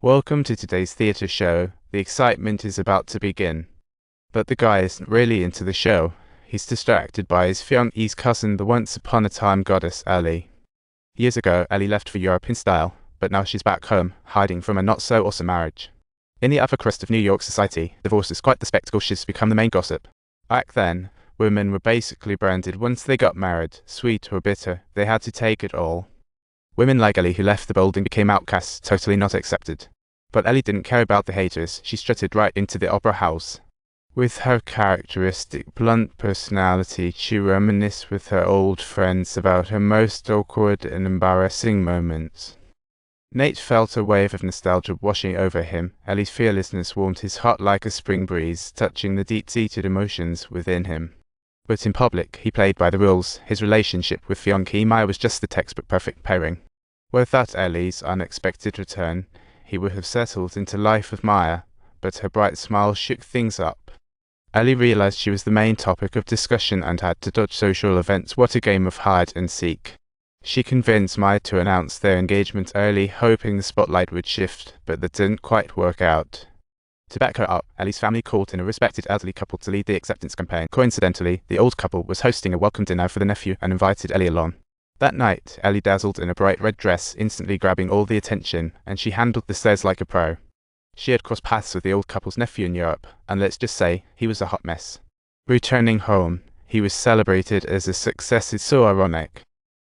Welcome to today's theatre show. The excitement is about to begin. But the guy isn't really into the show. He's distracted by his fiance's cousin, the once-upon-a-time goddess, Ellie. Years ago, Ellie left for Europe in style, but now she's back home, hiding from a not-so-awesome marriage. In the upper crust of New York society, divorce is quite the spectacle. She's become the main gossip. Back then, women were basically branded once they got married, sweet or bitter. They had to take it all. Women like Ellie who left the building became outcasts, totally not accepted. But Ellie didn't care about the haters. She strutted right into the opera house. With her characteristic blunt personality, she reminisced with her old friends about her most awkward and embarrassing moments. Nate felt a wave of nostalgia washing over him. Ellie's fearlessness warmed his heart like a spring breeze, touching the deep-seated emotions within him. But in public, he played by the rules. His relationship with fiancée Maya was just the textbook perfect pairing. Without Ellie's unexpected return, he would have settled into life with Maya, but her bright smile shook things up. Ellie realized she was the main topic of discussion and had to dodge social events. What a game of hide and seek. She convinced Maya to announce their engagement early, hoping the spotlight would shift, but that didn't quite work out. To back her up, Ellie's family called in a respected elderly couple to lead the acceptance campaign. Coincidentally, the old couple was hosting a welcome dinner for the nephew and invited Ellie along. That night, Ellie dazzled in a bright red dress, instantly grabbing all the attention, and she handled the stairs like a pro. She had crossed paths with the old couple's nephew in Europe, and let's just say, he was a hot mess. Returning home, he was celebrated as a success. It's so ironic.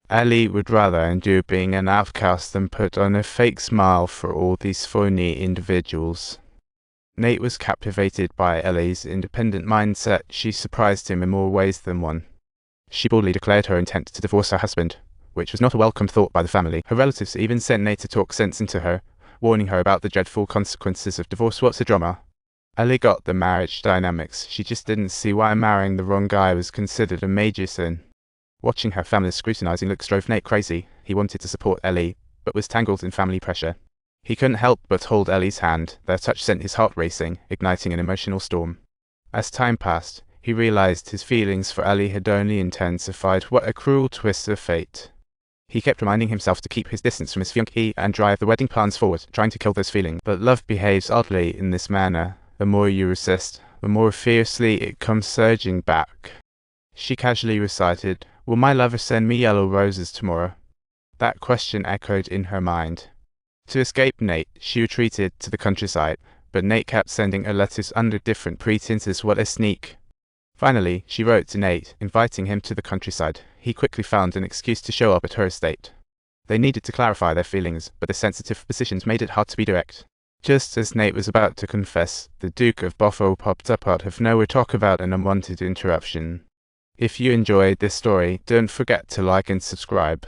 Ellie would rather endure being an outcast than put on a fake smile for all these phony individuals. Nate was captivated by Ellie's independent mindset. She surprised him in more ways than one. She boldly declared her intent to divorce her husband, which was not a welcome thought by the family. Her relatives even sent Nate to talk sense into her, warning her about the dreadful consequences of divorce. What's a drama? Ellie got the marriage dynamics. She just didn't see why marrying the wrong guy was considered a major sin. Watching her family's scrutinizing looks drove Nate crazy. He wanted to support Ellie, but was tangled in family pressure. He couldn't help but hold Ellie's hand. Their touch sent his heart racing, igniting an emotional storm. As time passed, he realized his feelings for Ellie had only intensified. What a cruel twist of fate. He kept reminding himself to keep his distance from his fiancée and drive the wedding plans forward, trying to kill those feelings. But love behaves oddly in this manner. The more you resist, the more fiercely it comes surging back. She casually recited, "Will my lover send me yellow roses tomorrow?" That question echoed in her mind. To escape Nate, she retreated to the countryside, but Nate kept sending her letters under different pretenses. What a sneak. Finally, she wrote to Nate, inviting him to the countryside. He quickly found an excuse to show up at her estate. They needed to clarify their feelings, but the sensitive positions made it hard to be direct. Just as Nate was about to confess, the Duke of Boffo popped up out of nowhere. Talk about an unwanted interruption. If you enjoyed this story, don't forget to like and subscribe.